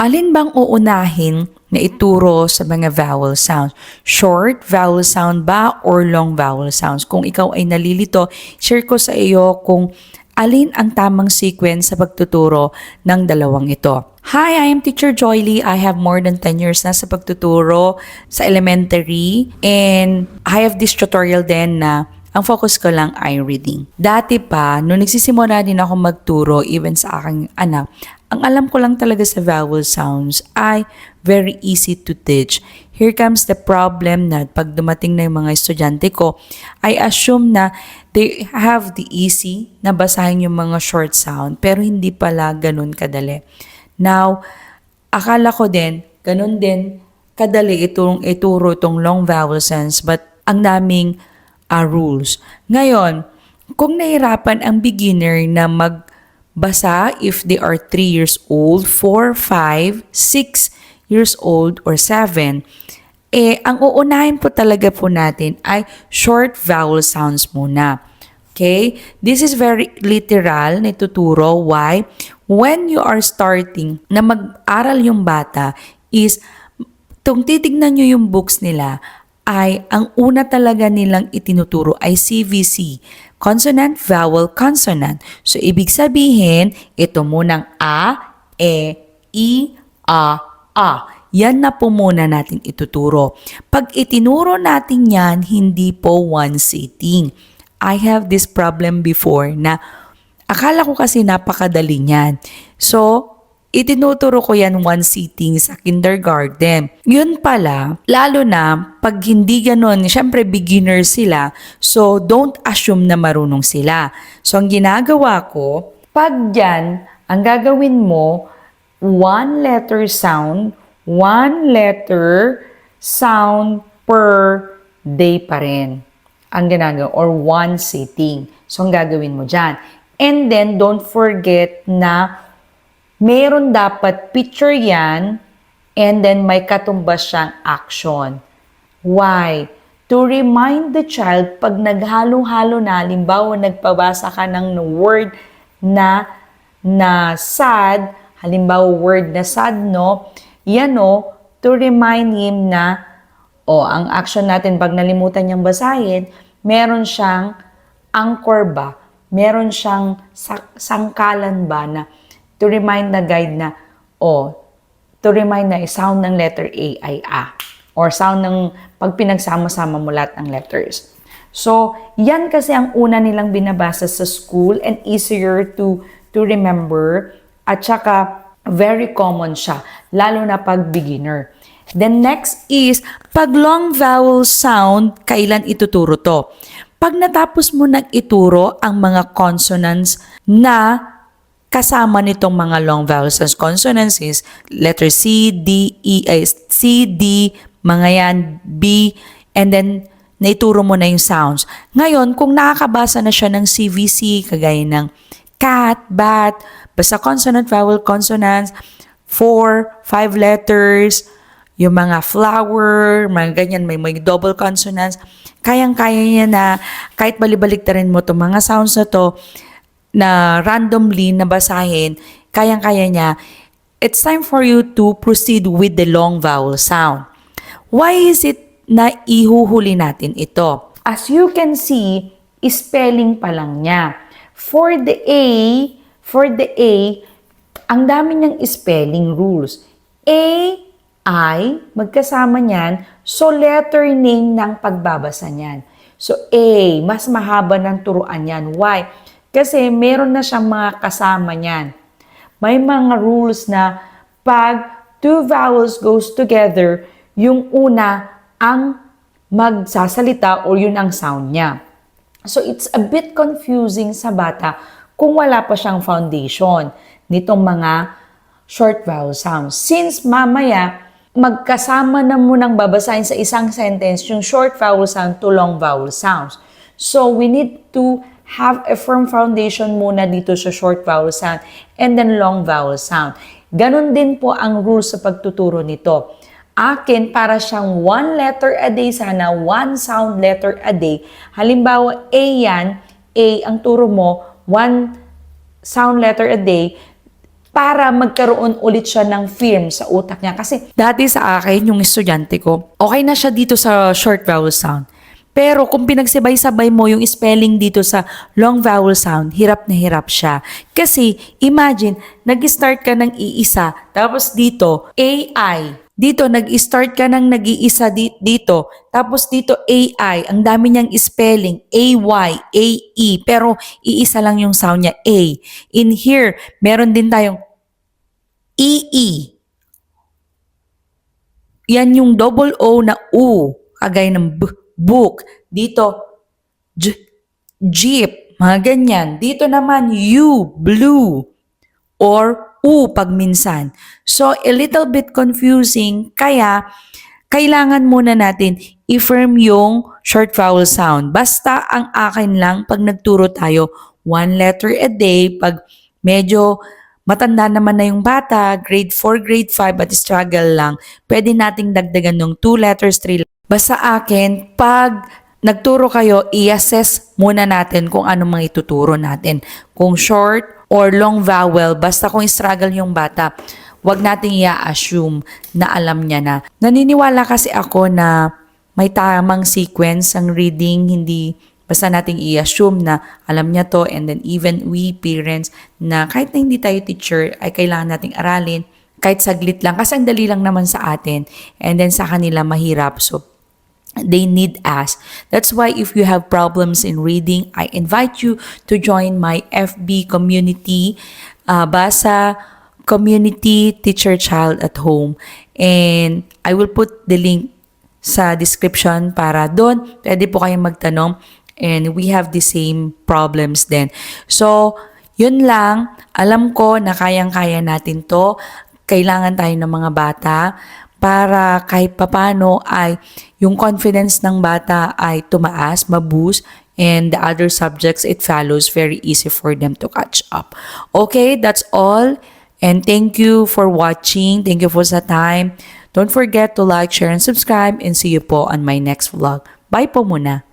Alin bang uunahin na ituro sa mga vowel sounds? Short vowel sound ba or long vowel sounds? Kung ikaw ay nalilito, share ko sa iyo kung alin ang tamang sequence sa pagtuturo ng dalawang ito. Hi, I am Teacher Joyly. I have more than 10 years na sa pagtuturo sa elementary and I have this tutorial din na ang focus ko lang ay reading. Dati pa, nung nagsisimula din ako magturo even sa aking anak, ang alam ko lang talaga sa vowel sounds ay very easy to teach. Here comes the problem na pag dumating na yung mga estudyante ko, I assume na they have the easy na basahin yung mga short sound pero hindi pala ganun kadali. Now, akala ko din, ganun din kadali ituro itong long vowel sounds but ang daming rules. Ngayon, kung nahirapan ang beginner na magbasa if they are 3 years old, 4, 5, 6 years old, or 7, ang uunahin po talaga po natin ay short vowel sounds muna. Okay? This is very literal na ituturo. Why? When you are starting na mag-aral yung bata is, kung titignan nyo yung books nila, ay ang una talaga nilang itinuturo ay CVC, consonant, vowel, consonant. So, ibig sabihin, ito munang A, E, I, A. Yan na po muna natin ituturo. Pag itinuro natin yan, hindi po one sitting. I have this problem before na akala ko kasi napakadali niyan. So, itinuturo ko yan one sitting sa kindergarten. Yun pala, lalo na pag hindi ganun, syempre beginner sila, so don't assume na marunong sila. So ang ginagawa ko, pag dyan, ang gagawin mo, one letter sound per day pa rin. Ang ginagawa, or one sitting. So ang gagawin mo dyan. And then, don't forget na meron dapat picture yan and then may katumbas siyang action. Why? To remind the child pag naghalo-halo na, halimbawa nagpabasa ka ng word na sad, halimbawa word na sad, no? Yan, no? To remind him na, ang action natin pag nalimutan niyang basahin, meron siyang anchor ba? Meron siyang sangkalan ba na to remind na guide na, to remind na sound ng letter A ay A. Or sound ng pag pinagsama-sama mo lahat ng letters. So, yan kasi ang una nilang binabasa sa school and easier to remember. At saka, very common siya. Lalo na pag beginner. Then next is, pag long vowel sound, kailan ituturo to? Pag natapos mo nang ituro ang mga consonants na kasama nitong mga long vowel sounds, consonants is letter C, D, E, C, D, mga yan, B, and then naituro mo na yung sounds. Ngayon, kung nakakabasa na siya ng CVC, kagaya ng cat, bat, basta consonant, vowel, consonants, 4, 5 letters, yung mga flower, mga ganyan, may double consonants, kayang-kaya niya na kahit balibalik-tarin mo itong mga sounds na to, na randomly nabasahin, kayang-kaya niya, it's time for you to proceed with the long vowel sound. Why is it na ihuhuli natin ito? As you can see, spelling pa lang niya. For the A, ang dami niyang spelling rules. A, I, magkasama niyan, so letter name ng pagbabasa niyan. So A, mas mahaba ng turuan niyan. Why? Kasi meron na siyang mga kasama niyan. May mga rules na pag two vowels goes together, yung una ang magsasalita or yun ang sound niya. So it's a bit confusing sa bata kung wala pa siyang foundation nitong mga short vowel sounds. Since mamaya, magkasama na munang babasahin sa isang sentence yung short vowel sound to long vowel sounds. So we need to have a firm foundation muna dito sa short vowel sound and then long vowel sound. Ganon din po ang rules sa pagtuturo nito. Akin, para siyang one letter a day sana, one sound letter a day. Halimbawa, A yan, A, ang turo mo, one sound letter a day. para magkaroon ulit siya ng firm sa utak niya. Kasi dati sa akin, yung estudyante ko, okay na siya dito sa short vowel sound. Pero kung pinagsabay-sabay mo yung spelling dito sa long vowel sound, hirap na hirap siya. Kasi imagine, nag-start ka ng iisa, tapos dito, AI. Dito, nag-start ka ng nag-iisa dito. Tapos dito, AI. Ang dami niyang spelling. AY, AE. Pero iisa lang yung sound niya, A. In here, meron din tayong EE. Yan yung double O na U. Kagaya ng book. Dito, jeep. Mga ganyan. Dito naman, U, blue. Or U pag minsan. So, a little bit confusing, kaya kailangan muna natin i-firm yung short vowel sound. Basta ang akin lang, pag nagturo tayo, 1 letter a day, pag medyo matanda naman na yung bata, grade 4, grade 5, at struggle lang, pwede nating dagdagan ng 2 letters, 3 letters. Basta akin, pag nagturo kayo, i-assess muna natin kung ano mga ituturo natin. Kung short or long vowel, basta kung struggle yung bata, wag nating i-assume na alam niya na. Naniniwala kasi ako na may tamang sequence ang reading, hindi basta nating i-assume na alam niya to, and then even we parents na kahit na hindi tayo teacher ay kailangan nating aralin kahit saglit lang kasi ang dali lang naman sa atin, and then sa kanila mahirap. So they need us. That's why if you have problems in reading, I invite you to join my FB community, Basa Community Teacher Child at Home. And I will put the link sa description para doon pwede po kayong magtanong, and we have the same problems din. So, yun lang. Alam ko na kayang-kaya natin to. Kailangan tayo ng mga bata para kahit papano ay yung confidence ng bata ay tumaas, maboost, and the other subjects, it follows very easy for them to catch up. Okay, that's all. And thank you for watching. Thank you for sa time. Don't forget to like, share, and subscribe, and see you po on my next vlog. Bye po muna.